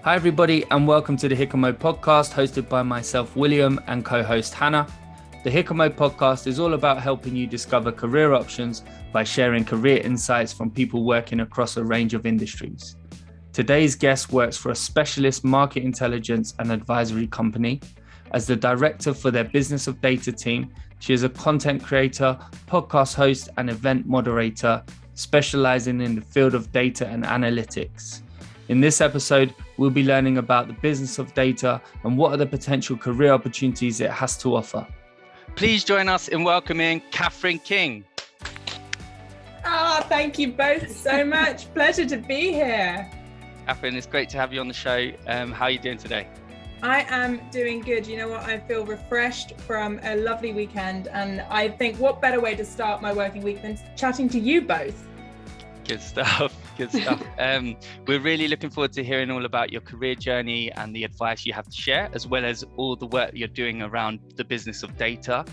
Hi, everybody, and welcome to the HICAMO podcast, hosted by myself, William, and co-host Hannah. The HICAMO podcast is all about helping you discover career options by sharing career insights from people working across a range of industries. Today's guest works for a specialist market intelligence and advisory company. As the director for their business of data team, she is a content creator, podcast host, and event moderator, specializing in the field of data and analytics. In this episode, we'll be learning about the business of data and what are the potential career opportunities it has to offer. Please join us in welcoming Catherine King. Thank you both so much. Pleasure to be here. Catherine, it's great to have you on the show. How are you doing today? I am doing good. You know what? I feel refreshed from a lovely weekend, and I think what better way to start my working week than chatting to you both. Good stuff. Good stuff. We're really looking forward to hearing all about your career journey and the advice you have to share, as well as all the work you're doing around the business of data.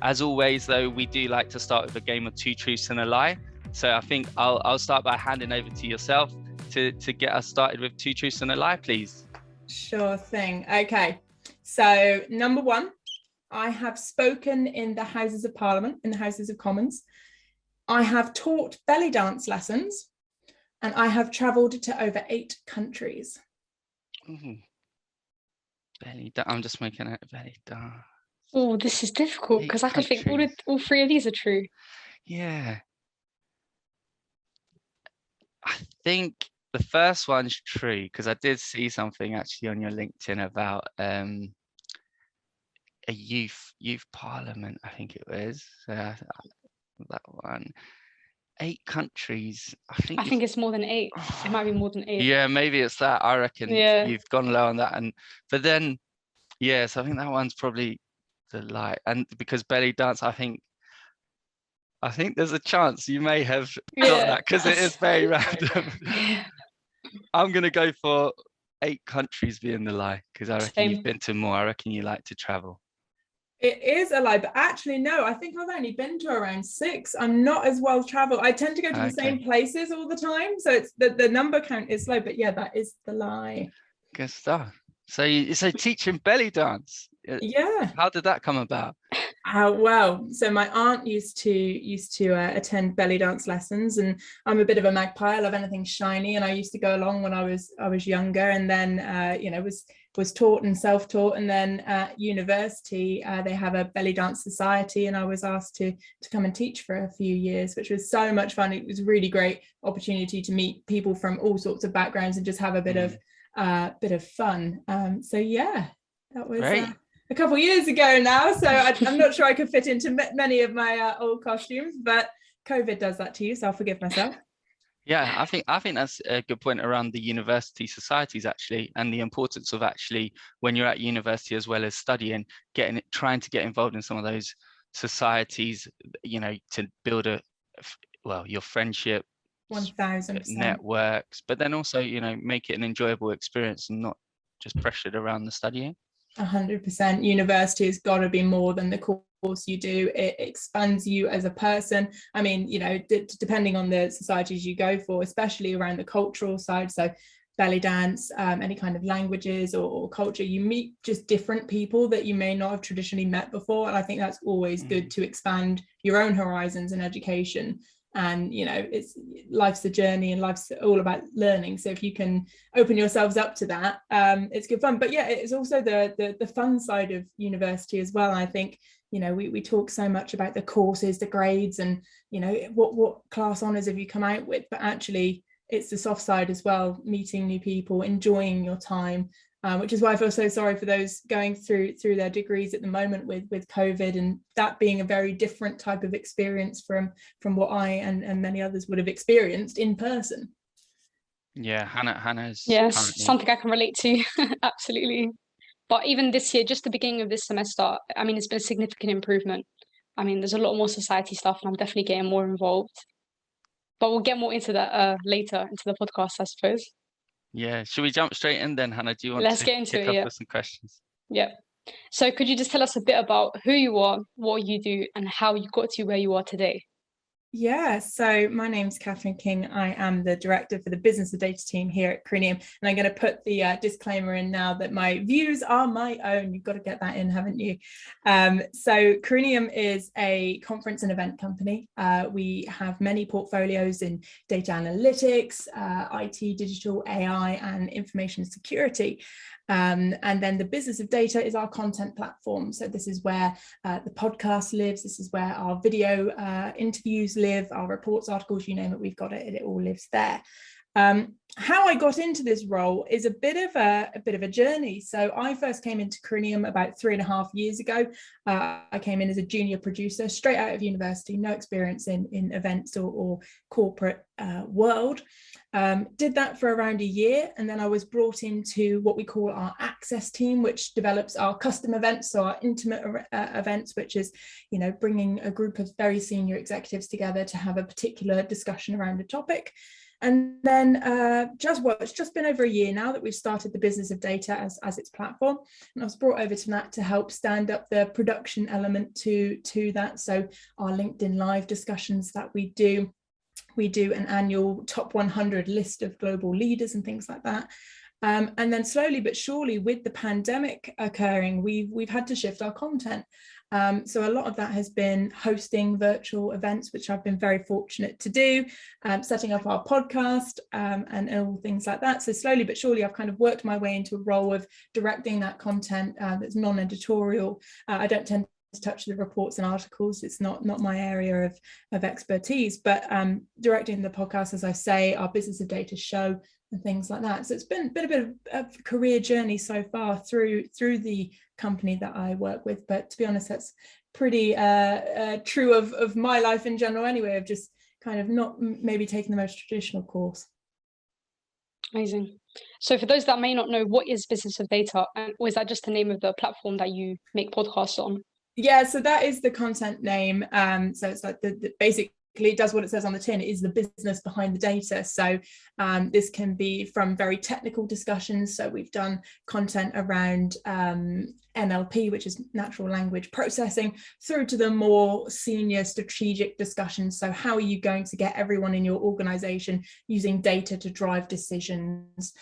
As always, though, we do like to start with a game of two truths and a lie. So I think I'll start by handing over to yourself to get us started with two truths and a lie, please. Sure thing. Okay. So number one, I have spoken in the Houses of Parliament, in the Houses of Commons. I have taught belly dance lessons, and I have travelled to over 8 countries. Ooh. Belly dance. I'm just making it belly dance. Oh, this is difficult because I can think all 3 of these are true. Yeah. I think the first one's true because I did see something actually on your LinkedIn about a youth parliament, I think it was. That one. 8 countries. I think it's more than 8. It might be more than 8. Yeah, maybe it's that. I reckon you've gone low on that. But then, yes, I think that one's probably the lie. And because belly dance, I think there's a chance you may have got that because it is very random. I'm going to go for 8 countries being the lie because I reckon you've been to more. I reckon you like to travel. It is a lie, but actually, no, I think I've only been to around 6. I'm not as well traveled. I tend to go to the same places all the time. So it's the number count is slow, but yeah, that is the lie. Good stuff. So teaching belly dance. Yeah. How did that come about? Well, so my aunt used to attend belly dance lessons, and I'm a bit of a magpie. I love anything shiny, and I used to go along when I was younger, and then was taught and self-taught, and then at university they have a belly dance society, and I was asked to come and teach for a few years, which was so much fun. It was a really great opportunity to meet people from all sorts of backgrounds and just have a bit of fun. So yeah, that was a couple of years ago now, so I'm not sure I could fit into many of my old costumes, but COVID does that to you, so I'll forgive myself. Yeah, I think that's a good point around the university societies actually, and the importance of actually when you're at university as well as studying, trying to get involved in some of those societies, to build your friendship, 1000% networks, but then also make it an enjoyable experience and not just pressured around the studying. 100%. University has got to be more than the course you do. It expands you as a person. I mean, depending on the societies you go for, especially around the cultural side, so belly dance, any kind of languages or culture, you meet just different people that you may not have traditionally met before, and I think that's always good to expand your own horizons in education. And life's a journey, and life's all about learning, so if you can open yourselves up to that, it's good fun. But yeah, it's also the fun side of university as well. And I think we talk so much about the courses, the grades, and what class honors have you come out with, but actually it's the soft side as well, meeting new people, enjoying your time, which is why I feel so sorry for those going through their degrees at the moment with COVID, and that being a very different type of experience from what I and many others would have experienced in person. Yeah, Hannah's something I can relate to. Absolutely. But even this year, just the beginning of this semester, I mean, it's been a significant improvement. I mean, there's a lot more society stuff, and I'm definitely getting more involved. But we'll get more into that later into the podcast, I suppose. Yeah, should we jump straight in then, Hannah? Do you want Let's to get into kick it, off with some questions? Yeah. So could you just tell us a bit about who you are, what you do, and how you got to where you are today? Yeah, so my name's Catherine King. I am the director for the business of data team here at Crinium, and I'm going to put the disclaimer in now that my views are my own. You've got to get that in, haven't you? So Crinium is a conference and event company. We have many portfolios in data analytics, IT, digital, AI, and information security. And then the business of data is our content platform. So this is where the podcast lives. This is where our video interviews live, our reports, articles, you name it, we've got it. It all lives there. How I got into this role is a bit of a journey. So I first came into Crinium about 3.5 years ago. I came in as a junior producer straight out of university, no experience in events or corporate world. Did that for around a year, and then I was brought into what we call our access team, which develops our custom events, so our intimate events, which is, bringing a group of very senior executives together to have a particular discussion around a topic. And then it's just been over a year now that we've started the business of data as its platform, and I was brought over to that to help stand up the production element to that. So our LinkedIn Live discussions that we do an annual top 100 list of global leaders and things like that. And then slowly but surely, with the pandemic occurring, we've had to shift our content. So a lot of that has been hosting virtual events, which I've been very fortunate to do, setting up our podcast and all things like that. So slowly but surely, I've kind of worked my way into a role of directing that content that's non-editorial. I don't tend to touch the reports and articles. It's not my area of expertise, but directing the podcast, as I say, our business of data show and things like that. So it's been a bit of a career journey so far through the company that I work with. But to be honest, that's pretty true of my life in general anyway, of just kind of not maybe taking the most traditional course. Amazing. So for those that may not know, what is business of data, or is that just the name of the platform that you make podcasts on? Yeah, so that is the content name. So it's like the basically it does what it says on the tin. It is the business behind the data. So this can be from very technical discussions. So we've done content around NLP, which is natural language processing, through to the more senior strategic discussions. So how are you going to get everyone in your organization using data to drive decisions,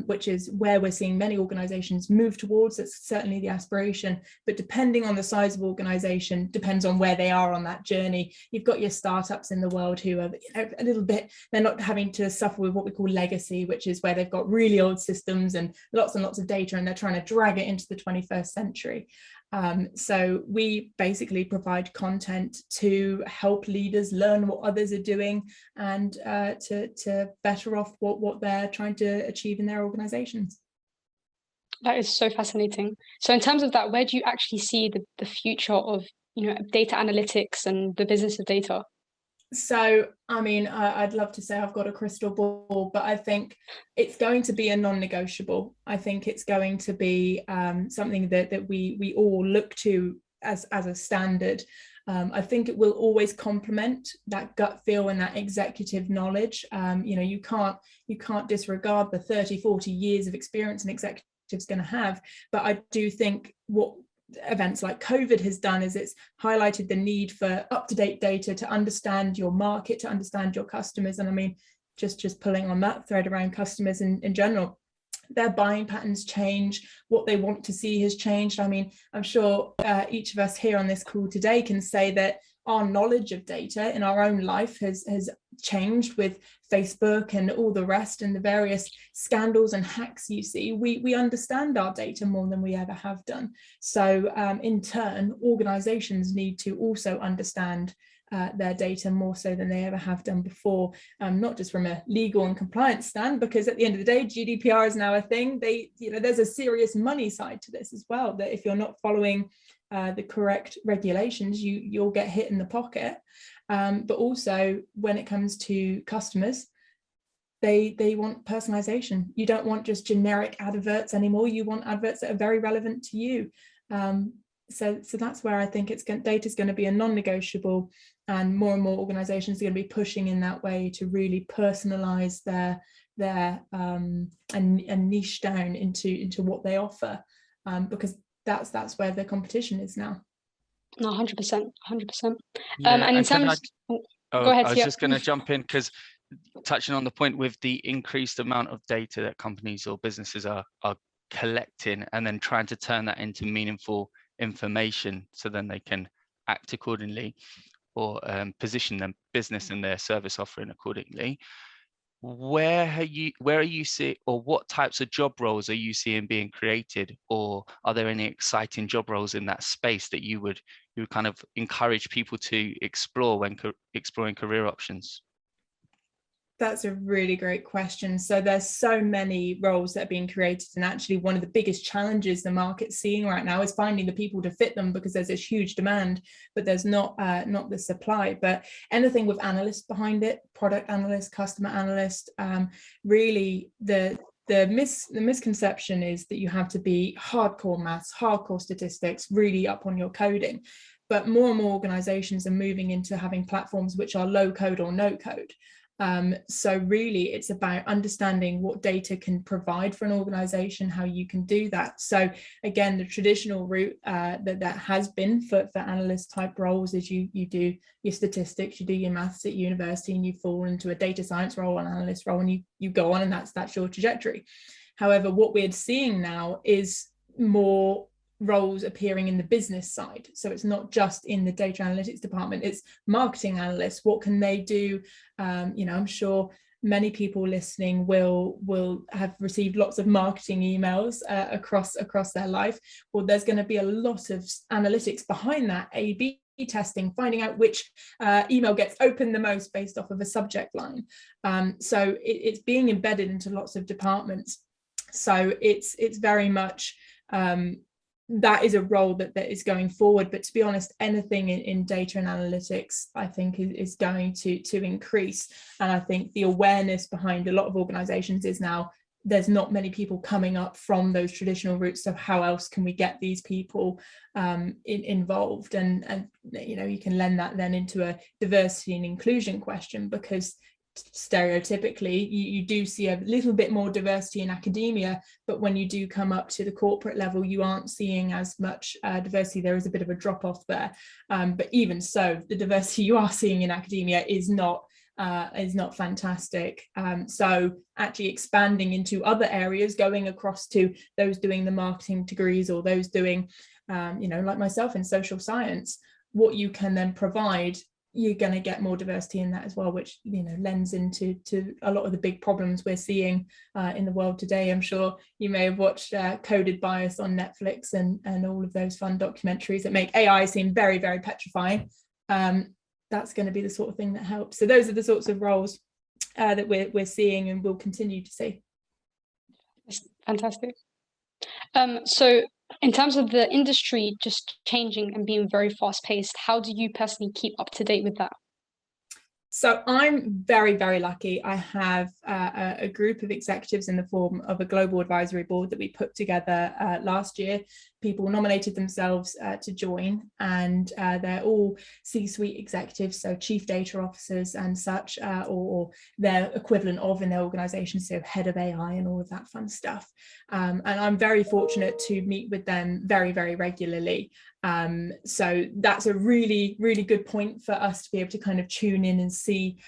which is where we're seeing many organizations move towards. It's certainly the aspiration, but depending on the size of organization, depends on where they are on that journey. You've got your startups in the world who are a little bit, they're not having to suffer with what we call legacy, which is where they've got really old systems and lots of data, and they're trying to drag it into the 21st century. So we basically provide content to help leaders learn what others are doing and to better off what they're trying to achieve in their organizations. That is so fascinating. So in terms of that, where do you actually see the future of data analytics and the business of data? So, I mean, I'd love to say I've got a crystal ball, but I think it's going to be a non-negotiable. I think it's going to be something that we all look to as a standard. I think it will always complement that gut feel and that executive knowledge. You can't disregard the 30, 40 years of experience an executive's going to have. But I do think what events like COVID has done is it's highlighted the need for up-to-date data to understand your market, to understand your customers. And I mean, just pulling on that thread around customers in general, their buying patterns change, what they want to see has changed. I mean, I'm sure each of us here on this call today can say that our knowledge of data in our own life has changed with Facebook and all the rest and the various scandals and hacks you see. We understand our data more than we ever have done. So in turn, organizations need to also understand their data more so than they ever have done before, not just from a legal and compliance stand, because at the end of the day, GDPR is now a thing. There's a serious money side to this as well, that if you're not following the correct regulations, you'll get hit in the pocket. But also when it comes to customers, they want personalization. You don't want just generic adverts anymore. You want adverts that are very relevant to you. So that's where I think data is going to be a non-negotiable, and more organizations are going to be pushing in that way to really personalize their and niche down into what they offer, because that's where the competition is now. No, 100%. Yeah, And in terms, Oh, Go ahead, I was Sia. just going to jump in because touching on the point with the increased amount of data that companies or businesses are collecting and then trying to turn that into meaningful information so then they can act accordingly or position their business and their service offering accordingly. Where are you seeing, or what types of job roles are you seeing being created, or are there any exciting job roles in that space that you would kind of encourage people to explore when exploring career options? That's a really great question. So there's so many roles that are being created, and actually one of the biggest challenges the market's seeing right now is finding the people to fit them, because there's this huge demand, but there's not the supply. But anything with analysts behind it, product analyst, customer analyst, really the misconception is that you have to be hardcore maths, hardcore statistics, really up on your coding. But more and more organizations are moving into having platforms which are low code or no code. So really it's about understanding what data can provide for an organization, how you can do that. So again, the traditional route that has been for analyst type roles is you do your statistics, you do your maths at university, and you fall into a data science role, an analyst role, and you go on, and that's your trajectory. However, what we're seeing now is more roles appearing in the business side. So it's not just in the data analytics department, it's marketing analysts. What can they do? I'm sure many people listening will have received lots of marketing emails across their life. Well, there's going to be a lot of analytics behind that, A/B testing, finding out which email gets opened the most based off of a subject line. So it's being embedded into lots of departments. So it's very much that is a role that is going forward. But to be honest, anything in data and analytics, I think is going to increase. And I think the awareness behind a lot of organizations is now there's not many people coming up from those traditional routes. So how else can we get these people involved? And you can lend that then into a diversity and inclusion question, because stereotypically you do see a little bit more diversity in academia, but when you do come up to the corporate level, you aren't seeing as much diversity. There is a bit of a drop off there, but even so, the diversity you are seeing in academia is not fantastic. So actually expanding into other areas, going across to those doing the marketing degrees, or those doing like myself in social science, what you can then provide, you're going to get more diversity in that as well, which lends into a lot of the big problems we're seeing in the world today. I'm sure you may have watched Coded Bias on Netflix and all of those fun documentaries that make AI seem very, very petrifying. That's going to be the sort of thing that helps. So those are the sorts of roles that we're seeing and will continue to see. Fantastic. So in terms of the industry just changing and being very fast paced, how do you personally keep up to date with that? So I'm very, very lucky. I have a group of executives in the form of a global advisory board that we put together last year. People nominated themselves to join, and they're all C-suite executives, so chief data officers and such, or their equivalent of in their organization, so head of AI and all of that fun stuff. And I'm very fortunate to meet with them very, very regularly. So that's a really, really good point for us to be able to kind of tune in and see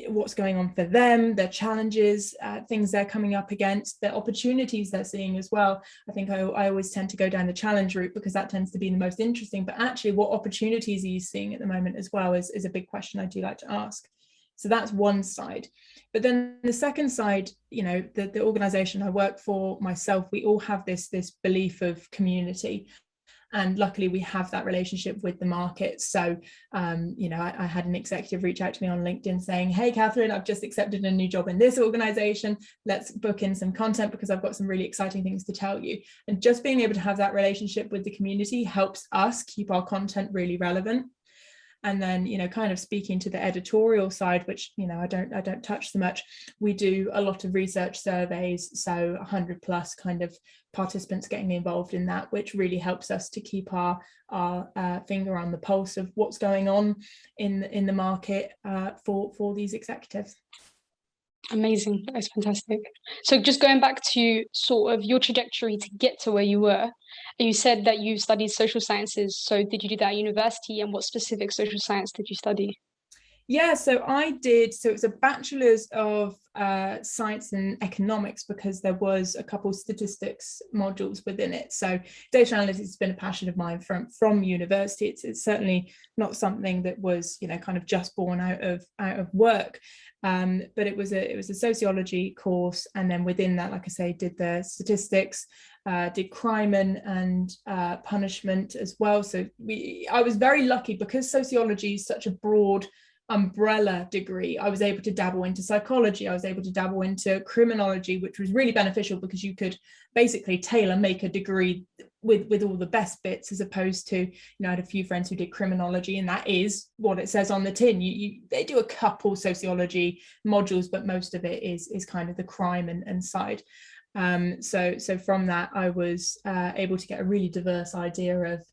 what's going on for them, their challenges, things they're coming up against, the opportunities they're seeing as well. I think I always tend to go down the challenge route because that tends to be the most interesting, but actually what opportunities are you seeing at the moment as well is a big question I do like to ask. So that's one side. But then the second side, the organization I work for, myself, we all have this belief of community. And luckily we have that relationship with the market. So, I had an executive reach out to me on LinkedIn saying, hey, Catherine, I've just accepted a new job in this organization. Let's book in some content because I've got some really exciting things to tell you. And just being able to have that relationship with the community helps us keep our content really relevant. And then, kind of speaking to the editorial side, which, I don't touch so much, we do a lot of research surveys. So 100 plus kind of participants getting involved in that, which really helps us to keep our finger on the pulse of what's going on in the market for these executives. Amazing. That's fantastic. So just going back to sort of your trajectory to get to where you were, you said that you studied social sciences. So did you do that at university, and what specific social science did you study? Yeah, so it was a bachelor's of science and economics, because there was a couple of statistics modules within it. So data analytics has been a passion of mine from university. It's certainly not something that was, kind of just born out of work. But it was a sociology course, and then within that, like I say, did the statistics, did crime and punishment as well. So I was very lucky, because sociology is such a broad umbrella degree. I was able to dabble into psychology, I was able to dabble into criminology, which was really beneficial, because you could basically tailor make a degree with all the best bits, as opposed to, I had a few friends who did criminology, and that is what it says on the tin. They do a couple sociology modules, but most of it is kind of the crime and side. So from that, I was able to get a really diverse idea of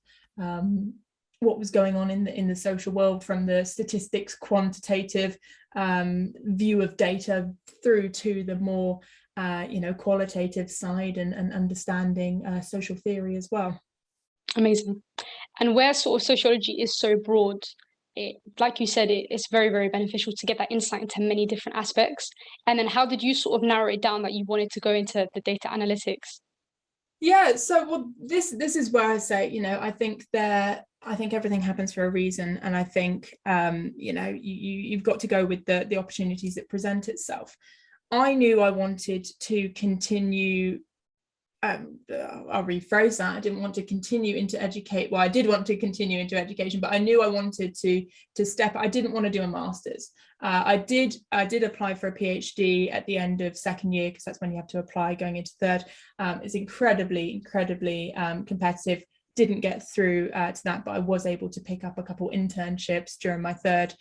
what was going on in the social world, from the statistics quantitative view of data through to the more qualitative side and understanding social theory as well. Amazing. And where sort of sociology is so broad, like you said, it's very, very beneficial to get that insight into many different aspects. And then how did you sort of narrow it down that you wanted to go into the data analytics? Yeah, so this is where I say, I think everything happens for a reason, and I think you've got to go with the opportunities that present itself. I knew I wanted to continue. I'll rephrase that. I didn't want to continue into educate. Well, I did want to continue into education, but I knew I wanted to step. I didn't want to do a master's. I did apply for a PhD at the end of second year, because that's when you have to apply going into third. It's incredibly competitive. Didn't get through to that, but I was able to pick up a couple internships during my third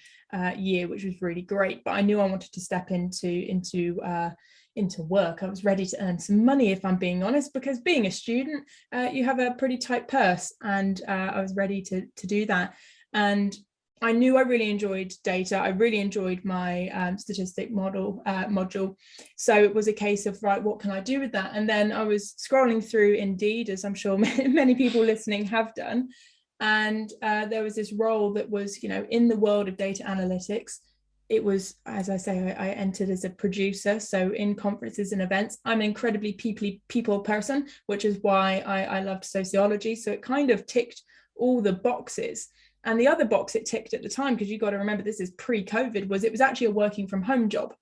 year, which was really great. But I knew I wanted to step into work. I was ready to earn some money, if I'm being honest, because being a student, you have a pretty tight purse, and I was ready to do that. And I knew I really enjoyed data. I really enjoyed my statistic module. So it was a case of, right, what can I do with that? And then I was scrolling through Indeed, as I'm sure many people listening have done. And there was this role that was, in the world of data analytics. It was, as I say, I entered as a producer. So in conferences and events, I'm an incredibly people person, which is why I loved sociology. So it kind of ticked all the boxes. And the other box it ticked at the time, because you've got to remember this is pre-COVID, was it was actually a working from home job.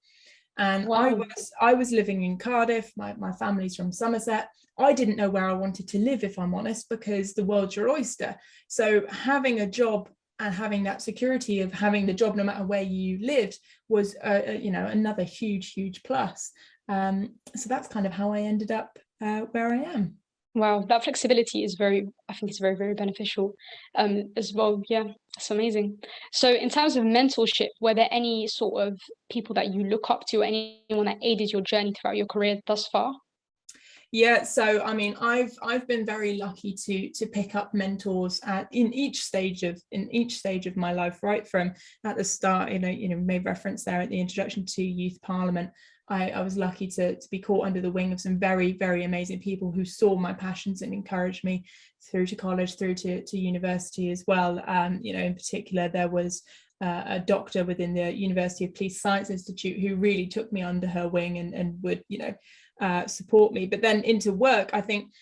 And wow. I was living in Cardiff. My family's from Somerset. I didn't know where I wanted to live, if I'm honest, because the world's your oyster. So having a job and having that security of having the job no matter where you lived was another huge plus. So that's kind of how I ended up where I am. Wow, that flexibility is very very beneficial as well. Yeah, that's amazing. So in terms of mentorship, were there any sort of people that you look up to, or anyone that aided your journey throughout your career thus far? Yeah, so I mean, I've been very lucky to pick up mentors in each stage of my life, right from at the start. Made reference there at the introduction to Youth Parliament. I was lucky to be caught under the wing of some very, very amazing people who saw my passions and encouraged me through to college, through to university as well. In particular, there was a doctor within the University of Police Science Institute who really took me under her wing and would, support me. But then into work, I think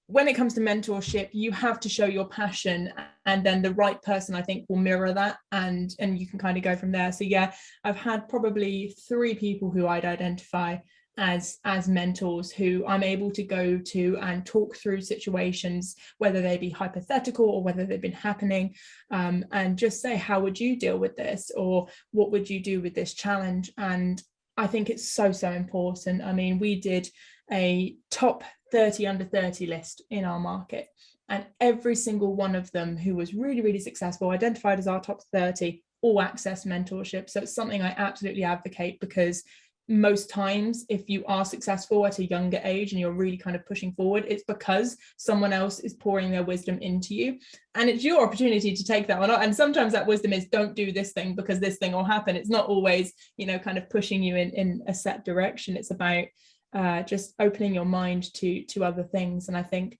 when it comes to mentorship, you have to show your passion, and then the right person, I think, will mirror that, and you can kind of go from there. So yeah, I've had probably 3 people who I'd identify as mentors, who I'm able to go to and talk through situations, whether they be hypothetical or whether they've been happening, and just say, how would you deal with this, or what would you do with this challenge? And I think it's so important. I mean, we did a top 30 under 30 list in our market, and every single one of them who was really, really successful, identified as our top 30, all access mentorship. So it's something I absolutely advocate, because most times if you are successful at a younger age and you're really kind of pushing forward, it's because someone else is pouring their wisdom into you, and it's your opportunity to take that one on. And sometimes that wisdom is, don't do this thing because this thing will happen. It's not always, kind of pushing you in a set direction. It's about just opening your mind to other things. And I think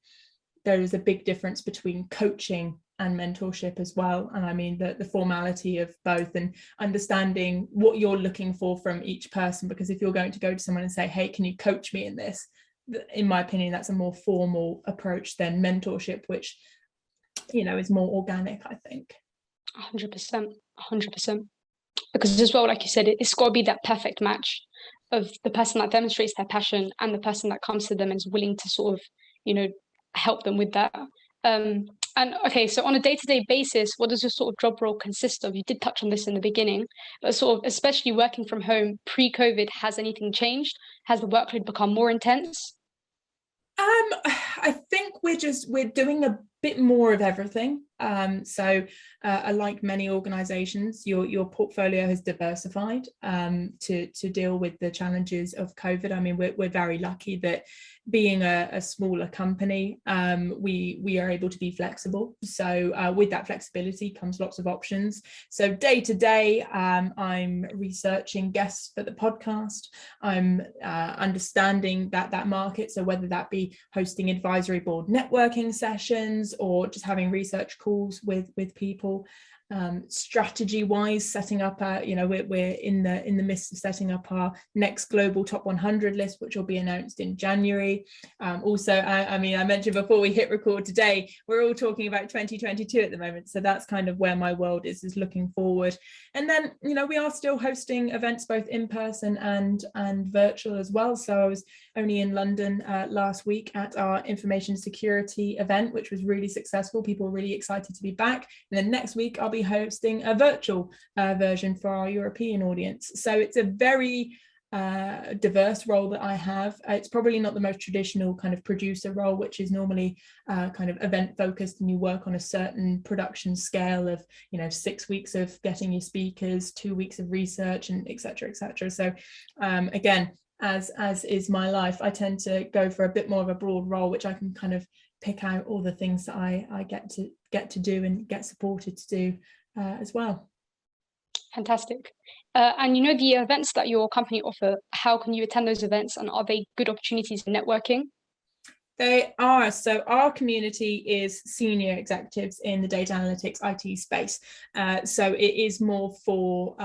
there is a big difference between coaching and mentorship as well. And I mean the formality of both, and understanding what you're looking for from each person, because if you're going to go to someone and say, hey, can you coach me in this, in my opinion, that's a more formal approach than mentorship, which, you know, is more organic, I think. 100%. Because as well, like you said, it's got to be that perfect match of the person that demonstrates their passion and the person that comes to them and is willing to sort of, you know, help them with that. And okay, so on a day-to-day basis, what does your sort of job role consist of? You did touch on this in the beginning, but sort of, especially working from home pre-COVID, has anything changed? Has the workload become more intense? I think we're doing a bit more of everything. So like many organizations, your portfolio has diversified to deal with the challenges of COVID. I mean, we're very lucky that being a smaller company, we are able to be flexible. So with that flexibility comes lots of options. So day to day, I'm researching guests for the podcast. I'm understanding that market. So whether that be hosting advisory board networking sessions or just having research calls with people, strategy wise, setting up we're in the midst of setting up our next global top 100 list, which will be announced in January. Also, I mean, I mentioned before we hit record today, we're all talking about 2022 at the moment, so that's kind of where my world is looking forward. And then, you know, we are still hosting events both in person and virtual as well. So I was only in London last week at our information security event, which was really successful. People were really excited to be back. And then next week I'll be hosting a virtual version for our European audience. So it's a very diverse role that I have. It's probably not the most traditional kind of producer role, which is normally kind of event focused, and you work on a certain production scale of, you know, 6 weeks of getting your speakers, 2 weeks of research, and et cetera, et cetera. So again, as is my life, I tend to go for a bit more of a broad role, which I can kind of pick out all the things that I get to do and get supported to do as well. Fantastic. And you know, the events that your company offer, how can you attend those events, and are they good opportunities for networking? They are. So our community is senior executives in the data analytics IT space. So it is more for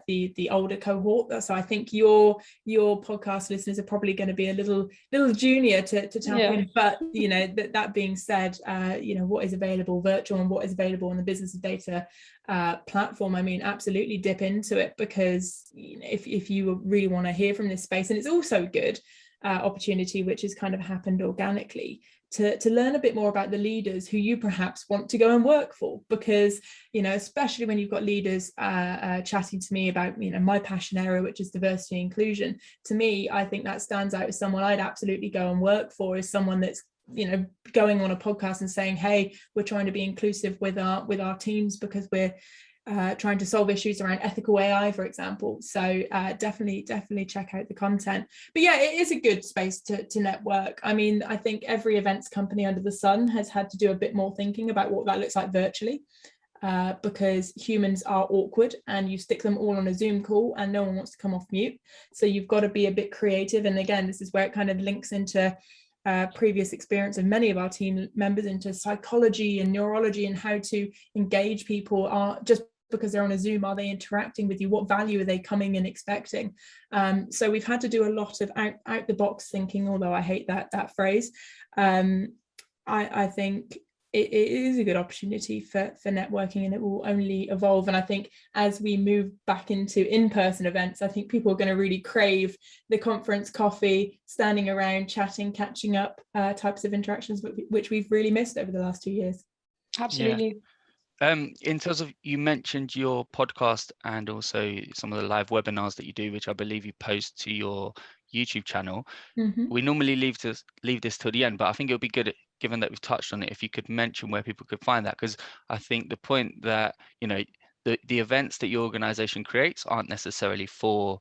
the older cohort. So I think your podcast listeners are probably going to be a little junior to tap in. But, you know, that being said, you know, what is available virtual and what is available on the business of data platform, I mean, absolutely dip into it, because, you know, if you really want to hear from this space, and it's also good opportunity, which has kind of happened organically, to learn a bit more about the leaders who you perhaps want to go and work for. Because, you know, especially when you've got leaders chatting to me about, you know, my passion area, which is diversity and inclusion, to me, I think that stands out as someone I'd absolutely go and work for, is someone that's, you know, going on a podcast and saying, hey, we're trying to be inclusive with our teams because we're trying to solve issues around ethical AI, for example. So definitely check out the content. But yeah, it is a good space to network. I mean, I think every events company under the sun has had to do a bit more thinking about what that looks like virtually, because humans are awkward, and you stick them all on a Zoom call and no one wants to come off mute. So you've got to be a bit creative. And again, this is where it kind of links into previous experience of many of our team members, into psychology and neurology, and how to engage people. Are just because they're on a Zoom, are they interacting with you? What value are they coming and expecting? So we've had to do a lot of out the box thinking, although I hate that phrase. I think it is a good opportunity for networking, and it will only evolve. And I think as we move back into in-person events, I think people are going to really crave the conference coffee, standing around, chatting, catching up types of interactions, which we've really missed over the last 2 years. Absolutely. Yeah. In terms of, you mentioned your podcast and also some of the live webinars that you do, which I believe you post to your YouTube channel. Mm-hmm. We normally leave this till the end, but I think it would be good, given that we've touched on it, if you could mention where people could find that, because I think the point that, you know, the events that your organization creates aren't necessarily for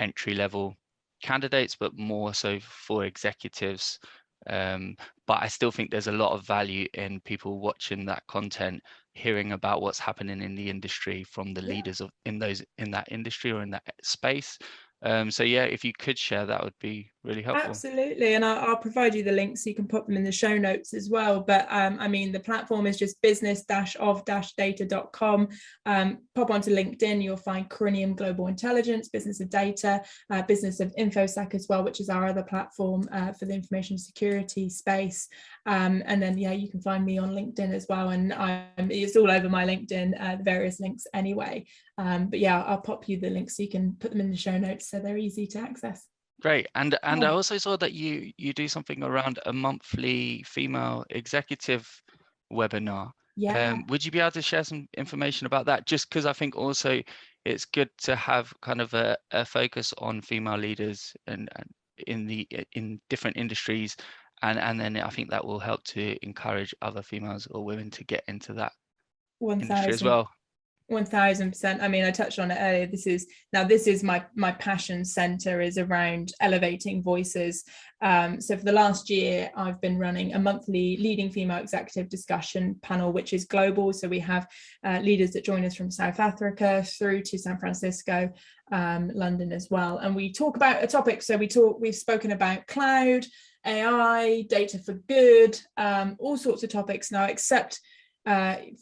entry level candidates, but more so for executives. But I still think there's a lot of value in people watching that content, hearing about what's happening in the industry from the leaders in that industry or in that space. So yeah, if you could share, that would be really helpful. Absolutely, and I'll provide you the links so you can put them in the show notes as well. But I mean, the platform is just business-of-data.com. Pop onto LinkedIn, you'll find Corinium Global Intelligence, Business of Data, Business of InfoSec as well, which is our other platform for the information security space. And then, yeah, you can find me on LinkedIn as well. And it's all over my LinkedIn, the various links anyway. But yeah, I'll pop you the links so you can put them in the show notes so they're easy to access. Great. And I also saw that you do something around a monthly female executive webinar. Yeah. Would you be able to share some information about that? Just because I think also it's good to have kind of a focus on female leaders and in different industries, and then I think that will help to encourage other females or women to get into that industry as well. 1000%. I mean, I touched on it earlier. This is my passion center is around elevating voices. So for the last year, I've been running a monthly leading female executive discussion panel, which is global. So we have leaders that join us from South Africa through to San Francisco, London as well. And we talk about a topic. So we've spoken about cloud, AI, data for good, all sorts of topics now, except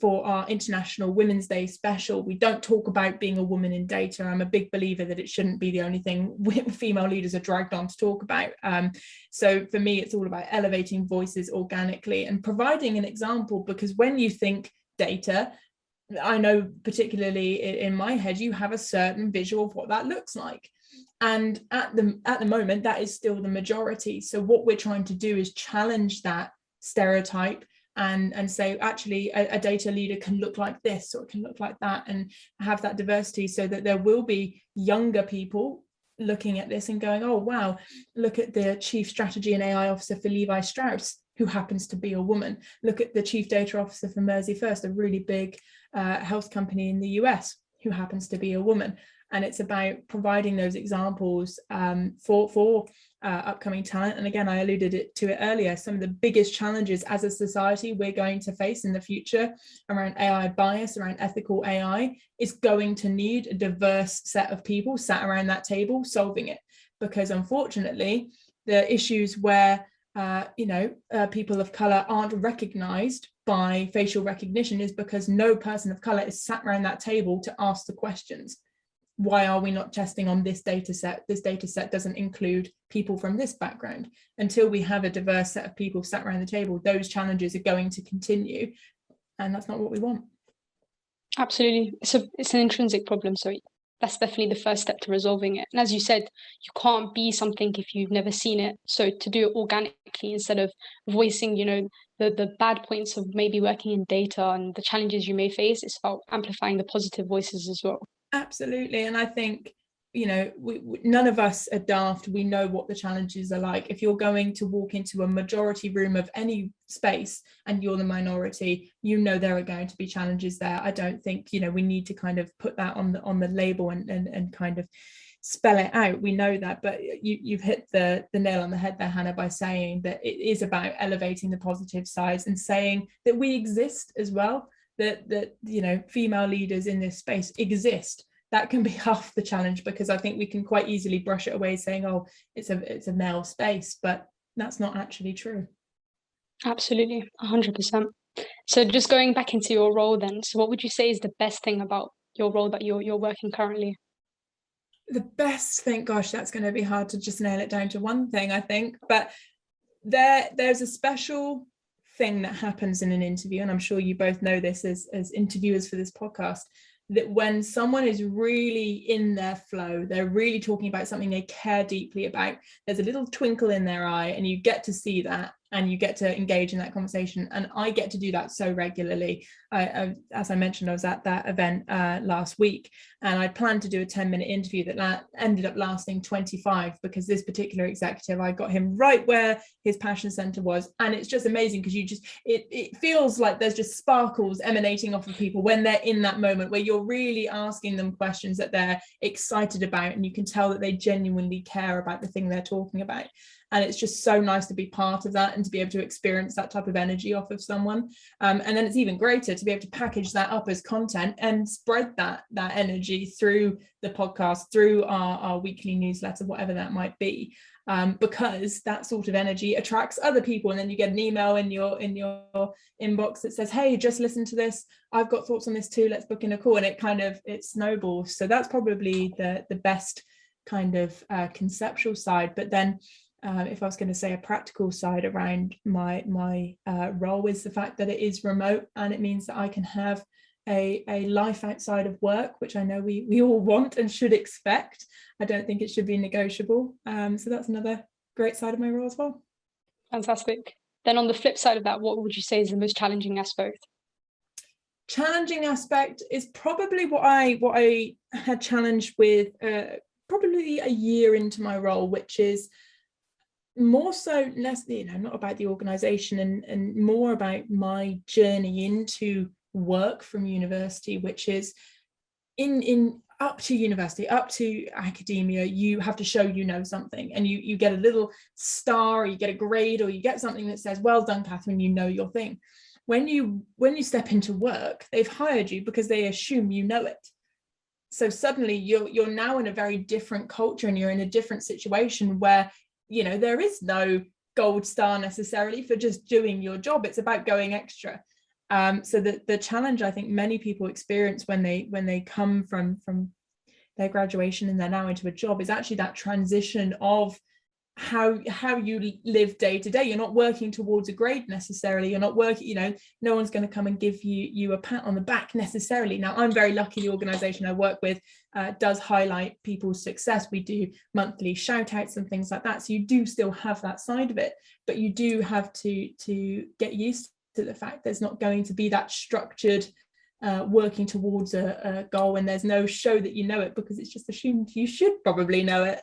for our International Women's Day special, we don't talk about being a woman in data. I'm a big believer that it shouldn't be the only thing female leaders are dragged on to talk about. So for me, it's all about elevating voices organically and providing an example, because when you think data, I know particularly in my head, you have a certain visual of what that looks like. And at the moment, that is still the majority. So what we're trying to do is challenge that stereotype and say, actually, a data leader can look like this or it can look like that, and have that diversity so that there will be younger people looking at this and going, oh, wow, look at the chief strategy and AI officer for Levi Strauss, who happens to be a woman. Look at the chief data officer for Mersey First, a really big health company in the US, who happens to be a woman. And it's about providing those examples for upcoming talent. And again, I alluded to it earlier, some of the biggest challenges as a society we're going to face in the future around AI bias, around ethical AI, is going to need a diverse set of people sat around that table solving it. Because unfortunately, the issues where people of color aren't recognized by facial recognition is because no person of color is sat around that table to ask the questions. Why are we not testing on this data set? This data set doesn't include people from this background. Until we have a diverse set of people sat around the table, those challenges are going to continue. And that's not what we want. Absolutely. It's an intrinsic problem. So that's definitely the first step to resolving it. And as you said, you can't be something if you've never seen it. So to do it organically instead of voicing, the bad points of maybe working in data and the challenges you may face, it's about amplifying the positive voices as well. Absolutely. And I think, none of us are daft. We know what the challenges are like. If you're going to walk into a majority room of any space and you're the minority, there are going to be challenges there. I don't think, we need to kind of put that on the label and kind of spell it out. We know that, but you've hit the nail on the head there, Hannah, by saying that it is about elevating the positive sides and saying that we exist as well. That female leaders in this space exist. That can be half the challenge, because I think we can quite easily brush it away saying, oh, it's a male space, but that's not actually true. Absolutely, 100%. So just going back into your role then, so what would you say is the best thing about your role that you're working currently? The best thing, gosh, that's going to be hard to just nail it down to one thing, I think, but there's a special thing that happens in an interview, and I'm sure you both know this as interviewers for this podcast, that when someone is really in their flow, they're really talking about something they care deeply about, there's a little twinkle in their eye, and you get to see that and you get to engage in that conversation. And I get to do that so regularly. As I mentioned, I was at that event last week, and I planned to do a 10-minute interview that ended up lasting 25, because this particular executive, I got him right where his passion center was. And it's just amazing, because it feels like there's just sparkles emanating off of people when they're in that moment where you're really asking them questions that they're excited about, and you can tell that they genuinely care about the thing they're talking about. And it's just so nice to be part of that and to be able to experience that type of energy off of someone. And then it's even greater to to be able to package that up as content and spread that energy through the podcast, through our weekly newsletter, whatever that might be, because that sort of energy attracts other people, and then you get an email in your inbox that says, hey, just listen to this, I've got thoughts on this too, let's book in a call, and it snowballs. So that's probably the best kind of conceptual side. But then if I was going to say a practical side around my role, is the fact that it is remote, and it means that I can have a life outside of work, which I know we all want and should expect. I don't think it should be negotiable. So that's another great side of my role as well. Fantastic. Then on the flip side of that, what would you say is the most challenging aspect? Challenging aspect is probably what I had challenged with probably a year into my role, which is more so less, not about the organization and more about my journey into work from university, which is in up to university, up to academia, you have to show you know something, and you get a little star, or you get a grade, or you get something that says, well done, Catherine, you know your thing. When you step into work, they've hired you because they assume you know it. So suddenly you're now in a very different culture, and you're in a different situation where, there is no gold star necessarily for just doing your job. It's about going extra. So the challenge I think many people experience when they come from their graduation and they're now into a job is actually that transition of how you live day to day. You're not working towards a grade necessarily. You're not working, no one's going to come and give you a pat on the back necessarily. Now, I'm very lucky the organization I work with does highlight people's success. We do monthly shout outs and things like that. So you do still have that side of it, but you do have to get used to the fact there's not going to be that structured working towards a goal, and there's no show that you know it, because it's just assumed you should probably know it.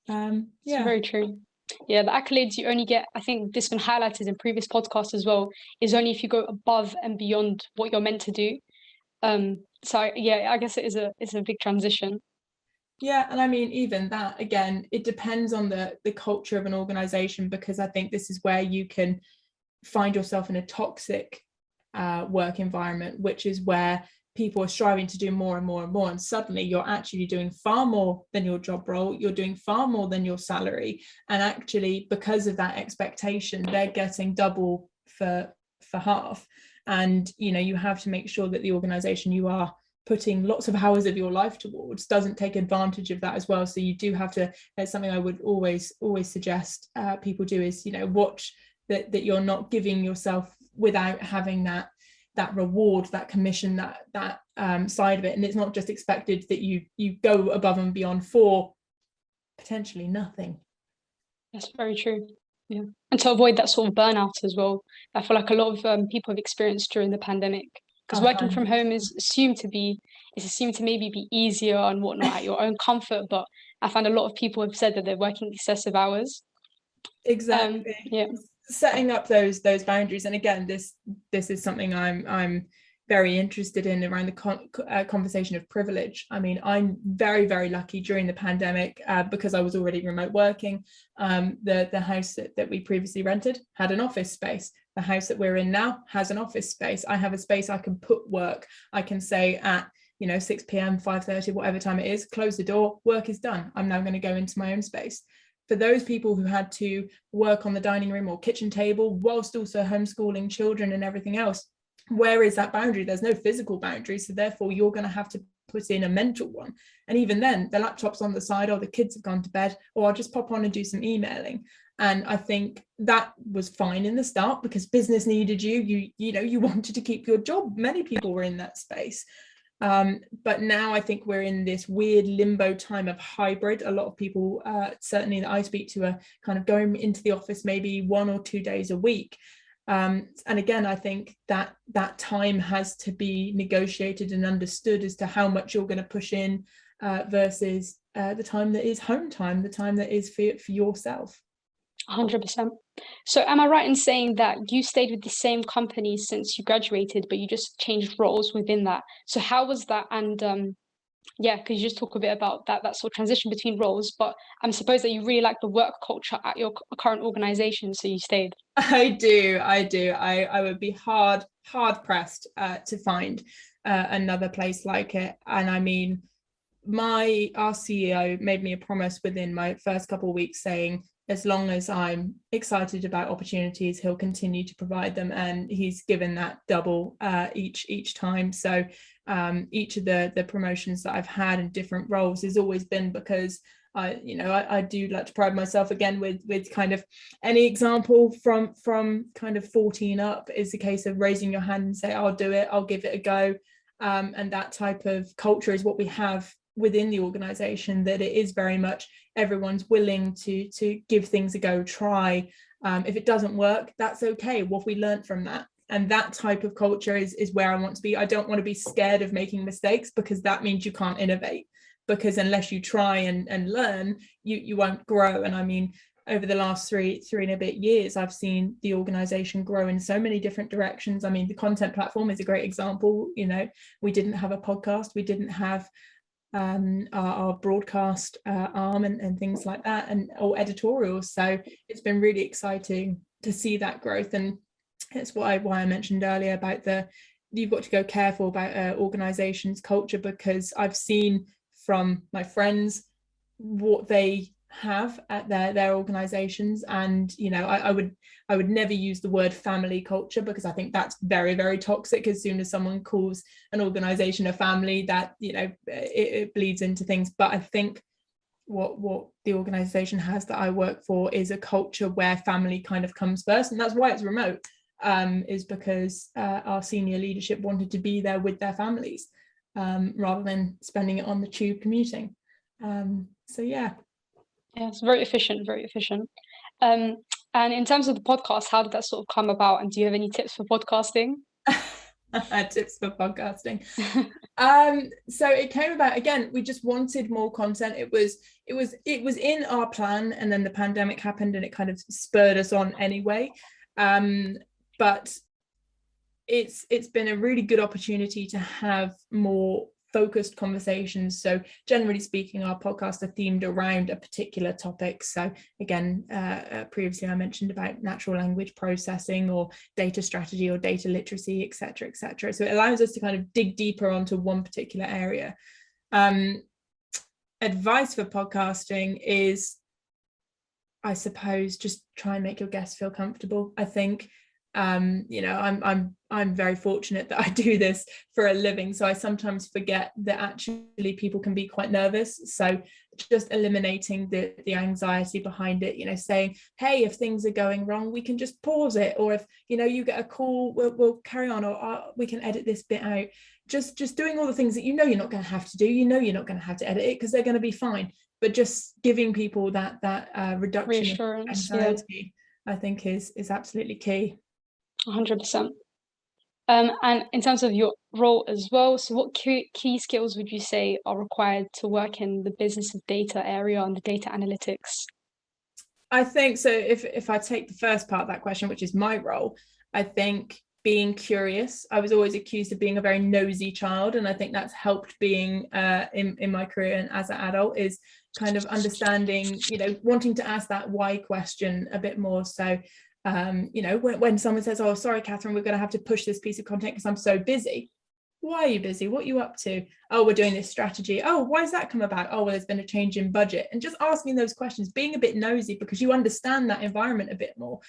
It's very true. Yeah, the accolades you only get, I think this has been highlighted in previous podcasts as well, is only if you go above and beyond what you're meant to do. So yeah, I guess it's a big transition. Yeah, and I mean, even that, again, it depends on the culture of an organization, because I think this is where you can find yourself in a toxic work environment, which is where people are striving to do more and more and more, and suddenly you're actually doing far more than your job role, you're doing far more than your salary, and actually because of that expectation they're getting double for half. And you have to make sure that the organization you are putting lots of hours of your life towards doesn't take advantage of that as well. So you do have to, that's something I would always suggest people do, is watch that you're not giving yourself without having that reward, that commission, that side of it. And it's not just expected that you go above and beyond for potentially nothing. That's very true. Yeah, and to avoid that sort of burnout as well, I feel like a lot of people have experienced during the pandemic, because working from home is assumed to maybe be easier and whatnot at your own comfort, but I find a lot of people have said that they're working excessive hours. Exactly. Yeah, setting up those boundaries. And again, this is something I'm very interested in around the conversation of privilege. I mean, I'm very, very lucky during the pandemic because I was already remote working. The house that we previously rented had an office space. The house that we're in now has an office space. I have a space I can put work. I can say at 6 p.m, 5:30, whatever time it is, close the door, work is done. I'm now going to go into my own space. For those people who had to work on the dining room or kitchen table whilst also homeschooling children and everything else, where is that boundary? There's no physical boundary, so therefore you're going to have to put in a mental one. And even then, the laptop's on the side, or the kids have gone to bed, or I'll just pop on and do some emailing. And I think that was fine in the start because business needed you. You wanted to keep your job. Many people were in that space. But now I think we're in this weird limbo time of hybrid. A lot of people, certainly that I speak to, are kind of going into the office maybe 1 or 2 days a week. And again, I think that time has to be negotiated and understood as to how much you're going to push in versus the time that is home time, the time that is for yourself. 100%. So am I right in saying that you stayed with the same company since you graduated, but you just changed roles within that? So how was that? And could you just talk a bit about that sort of transition between roles? But I'm supposed that you really like the work culture at your current organization, so you stayed. I do. I would be hard hard pressed to find another place like it. And I mean, our CEO made me a promise within my first couple of weeks saying, as long as I'm excited about opportunities, he'll continue to provide them. And he's given that double each time. So each of the promotions that I've had in different roles has always been because I do like to pride myself again with kind of any example from kind of 14 up is a case of raising your hand and say, I'll do it, I'll give it a go. And that type of culture is what we have within the organization, that it is very much everyone's willing to give things a go, try. If it doesn't work, that's okay. What we learned from that. And that type of culture is where I want to be. I don't want to be scared of making mistakes, because that means you can't innovate, because unless you try and learn, you won't grow. And I mean, over the last three and a bit years, I've seen the organization grow in so many different directions. I mean, the content platform is a great example. We didn't have a podcast, we didn't have our broadcast arm and things like that, or editorials. So it's been really exciting to see that growth. And it's why I mentioned earlier about you've got to go careful about organizations' culture, because I've seen from my friends what they have at their organizations. And I would never use the word family culture, because I think that's very, very toxic. As soon as someone calls an organization a family, that it bleeds into things. But I think what the organization has that I work for is a culture where family kind of comes first, and that's why it's remote, is because our senior leadership wanted to be there with their families rather than spending it on the tube commuting. So yeah. Yeah, it's very efficient. And in terms of the podcast, how did that sort of come about? And do you have any tips for podcasting? Tips for podcasting. So it came about, again, we just wanted more content. It was in our plan, and then the pandemic happened and it kind of spurred us on anyway. But it's been a really good opportunity to have more focused conversations. So generally speaking, our podcasts are themed around a particular topic. So again, previously I mentioned about natural language processing or data strategy or data literacy, etc., etc. So it allows us to kind of dig deeper onto one particular area. Advice for podcasting is, I suppose, just try and make your guests feel comfortable. I think I'm very fortunate that I do this for a living, so I sometimes forget that actually people can be quite nervous. So just eliminating the anxiety behind it, saying, hey, if things are going wrong, we can just pause it, or if you get a call, we'll carry on, or we can edit this bit out. Just doing all the things that you're not going to have to do, you're not going to have to edit it because they're going to be fine, but just giving people that reduction of anxiety, I think is absolutely key. 100%. And in terms of your role as well, so what key skills would you say are required to work in the business of data area and the data analytics? I think so. If I take the first part of that question, which is my role, I think being curious. I was always accused of being a very nosy child, and I think that's helped being in my career and as an adult, is kind of understanding, wanting to ask that why question a bit more. So when someone says, oh, sorry, Catherine, we're going to have to push this piece of content because I'm so busy. Why are you busy? What are you up to? Oh, we're doing this strategy. Oh, why has that come about? Oh, well, there's been a change in budget. And just asking those questions, being a bit nosy, because you understand that environment a bit more,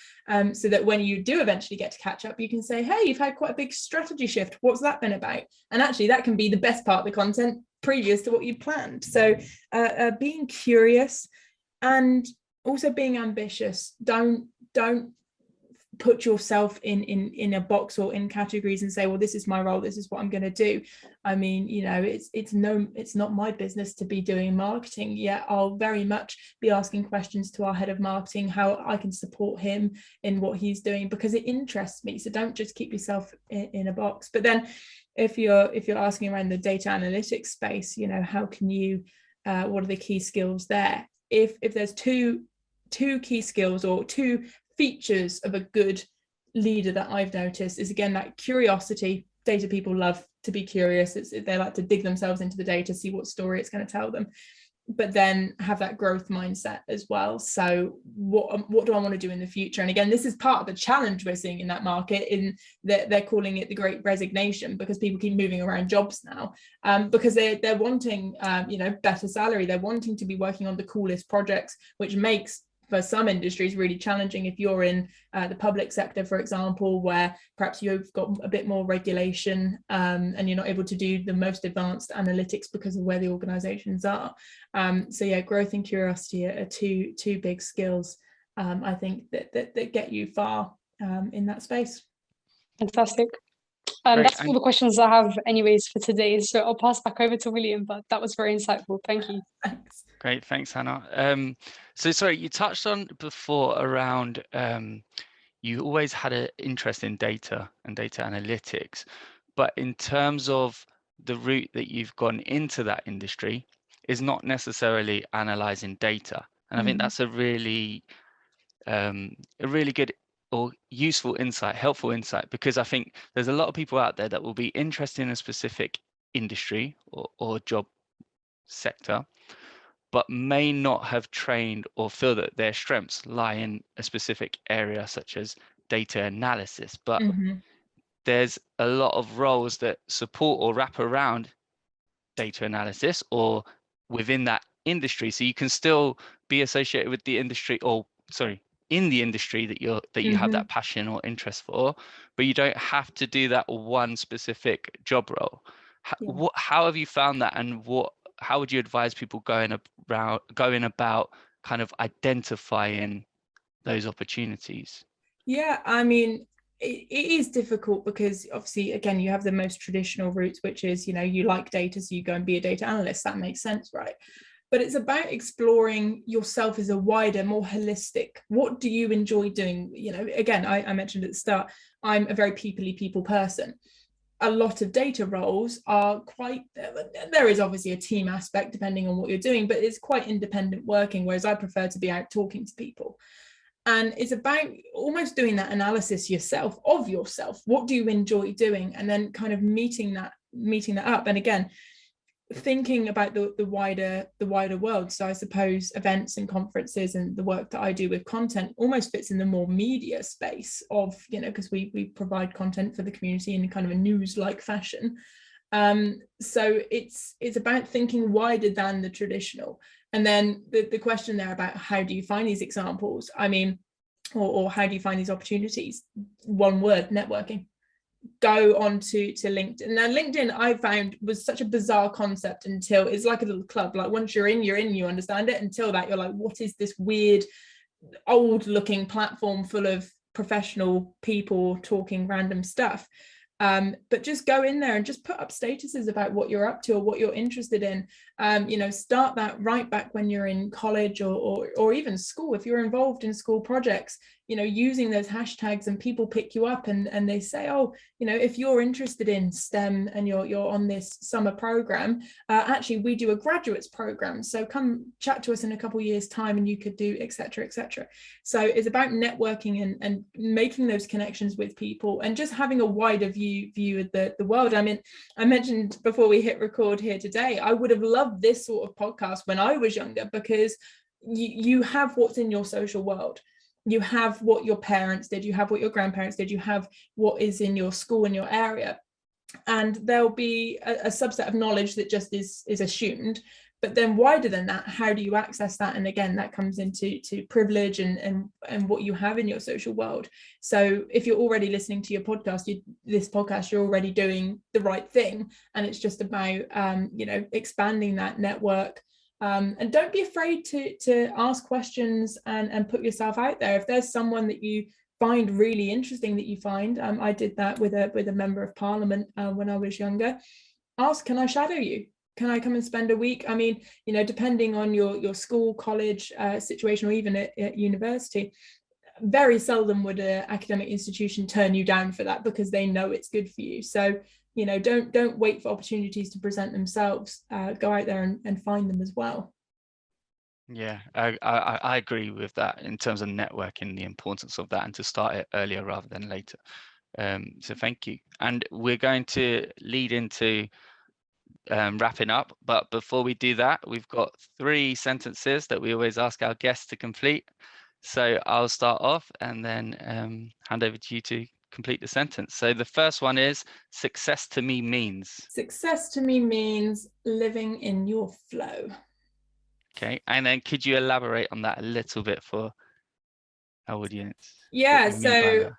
so that when you do eventually get to catch up, you can say, hey, you've had quite a big strategy shift. What's that been about? And actually, that can be the best part of the content previous to what you planned. So being curious and also being ambitious. Don't put yourself in a box or in categories and say, well, this is my role, this is what I'm going to do. I mean, it's not my business to be doing marketing, yet I'll very much be asking questions to our head of marketing, how I can support him in what he's doing, because it interests me. So don't just keep yourself in a box. But then if you're asking around the data analytics space, how can you what are the key skills there? If there's two key skills or two features of a good leader that I've noticed, is again that curiosity. Data people love to be curious. They like to dig themselves into the data, see what story it's going to tell them. but then have that growth mindset as well. So what do I want to do in the future? And again, this is part of the challenge we're seeing in that market, in that they're calling it the great resignation, because people keep moving around jobs now, because they're wanting better salary. They're wanting to be working on the coolest projects, which makes, for some industries, really challenging if you're in the public sector, for example, where perhaps you've got a bit more regulation, and you're not able to do the most advanced analytics because of where the organizations are. So yeah, growth and curiosity are two big skills, I think, that get you far in that space. Fantastic. That's all the questions I have anyways for today, so I'll pass back over to William, but that was very insightful. Thank you. Thanks. Great, thanks, Hannah. So sorry, you touched on before around you always had an interest in data and data analytics, but in terms of the route that you've gone into that industry is not necessarily analyzing data. And I think that's a really good or useful insight, helpful insight, because I think there's a lot of people out there that will be interested in a specific industry or job sector, but may not have trained or feel that their strengths lie in a specific area such as data analysis. But there's a lot of roles that support or wrap around data analysis or within that industry. So you can still be associated with the industry, in the industry that you have that passion or interest for, but you don't have to do that one specific job role. How have you found that, and how would you advise people going about kind of identifying those opportunities? Yeah, I mean, it is difficult because obviously, again, you have the most traditional routes, which is, you like data, so you go and be a data analyst. That makes sense, right? But it's about exploring yourself as a wider, more holistic. What do you enjoy doing? Again, I mentioned at the start, I'm a very people person. A lot of data roles are there is obviously a team aspect depending on what you're doing, but it's quite independent working, whereas I prefer to be out talking to people. And it's about almost doing that analysis of yourself. What do you enjoy doing? And then kind of meeting that up. And again, thinking about the wider world. So I suppose events and conferences and the work that I do with content almost fits in the more media space of, because we provide content for the community in kind of a news-like fashion. So it's about thinking wider than the traditional. And then the question there about how do you find these examples? I mean, or how do you find these opportunities? One word: networking. Go on to LinkedIn. Now, LinkedIn, I found, was such a bizarre concept until it's like a little club. Like once you're in, you understand it. Until that, you're like, what is this weird, old looking platform full of professional people talking random stuff? But just go in there and just put up statuses about what you're up to or what you're interested in. Start that right back when you're in college or even school. If you're involved in school projects, using those hashtags, and people pick you up and they say, oh, if you're interested in STEM and you're on this summer program, actually we do a graduates program, so come chat to us in a couple of years time and you could do etc. So it's about networking and making those connections with people and just having a wider view of the world. I mean, I mentioned before we hit record here today, I would have loved this sort of podcast when I was younger, because you have what's in your social world. You have what your parents did, you have what your grandparents did, you have what is in your school, in your area. And there'll be a subset of knowledge that just is assumed. But then wider than that, how do you access that? And again, that comes into privilege and what you have in your social world. So if you're already listening to your podcast, you're already doing the right thing. And it's just about, expanding that network. And don't be afraid to ask questions and put yourself out there. If there's someone that you find really interesting that you find, I did that with a member of parliament when I was younger. Ask, can I shadow you? Can I come and spend a week? I mean, depending on your school, college situation, or even at university, very seldom would an academic institution turn you down for that, because they know it's good for you. So don't wait for opportunities to present themselves. Go out there and find them as well. Yeah, I agree with that in terms of networking, the importance of that, and to start it earlier rather than later. So thank you. And we're going to lead into wrapping up. But before we do that, we've got 3 sentences that we always ask our guests to complete. So I'll start off and then hand over to you to complete the sentence. So the first one is, success to me means. Success to me means living in your flow. Okay, and then could you elaborate on that a little bit for our audience? Yeah, so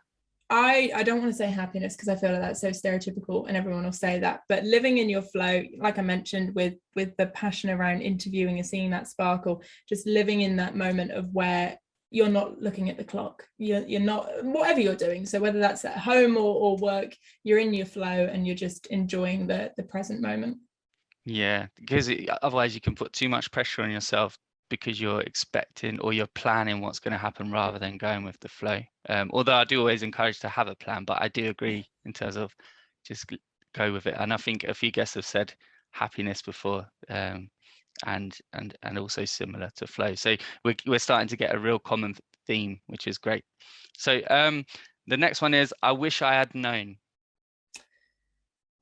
I don't want to say happiness because I feel like that's so stereotypical and everyone will say that, but living in your flow, like I mentioned, with the passion around interviewing and seeing that sparkle, just living in that moment of where you're not looking at the clock, you're not, whatever you're doing, so whether that's at home or work, you're in your flow and you're just enjoying the present moment. Yeah, because otherwise you can put too much pressure on yourself because you're expecting or you're planning what's going to happen rather than going with the flow. Although I do always encourage to have a plan, but I do agree in terms of just go with it. And I think a few guests have said happiness before, and also similar to flow. So we're starting to get a real common theme, which is great. So the next one is, I wish I had known.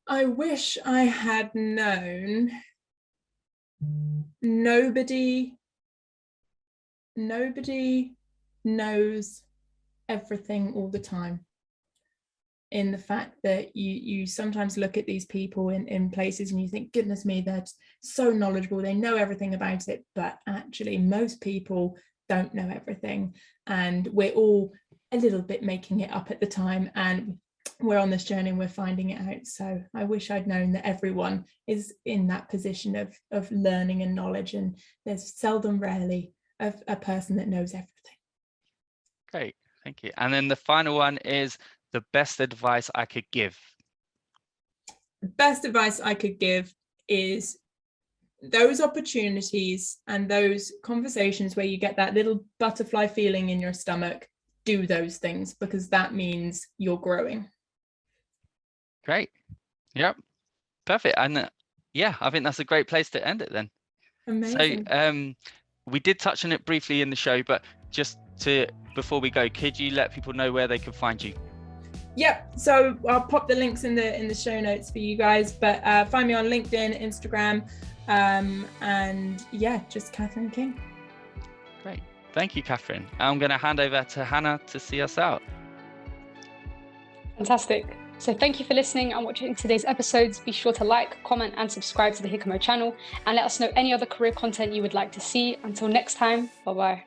I wish I had known nobody knows everything all the time, in the fact that you sometimes look at these people in places and you think, goodness me, they're so knowledgeable, they know everything about it, but actually most people don't know everything, and we're all a little bit making it up at the time, and we're on this journey and we're finding it out. So I wish I'd known that everyone is in that position of learning and knowledge, and there's rarely a person that knows everything. Great, thank you. And then the final one is, the best advice I could give. The best advice I could give is those opportunities and those conversations where you get that little butterfly feeling in your stomach, do those things, because that means you're growing. Great. Yep. Perfect. And yeah, I think that's a great place to end it then. Amazing. So we did touch on it briefly in the show, but just before we go, could you let people know where they can find you? Yep, so I'll pop the links in the show notes for you guys, but find me on LinkedIn, Instagram, and yeah, just Catherine King. Great. Thank you, Catherine. I'm going to hand over to Hannah to see us out. Fantastic. So thank you for listening and watching today's episodes. Be sure to like, comment, and subscribe to the HICAMO channel, and let us know any other career content you would like to see. Until next time, bye-bye.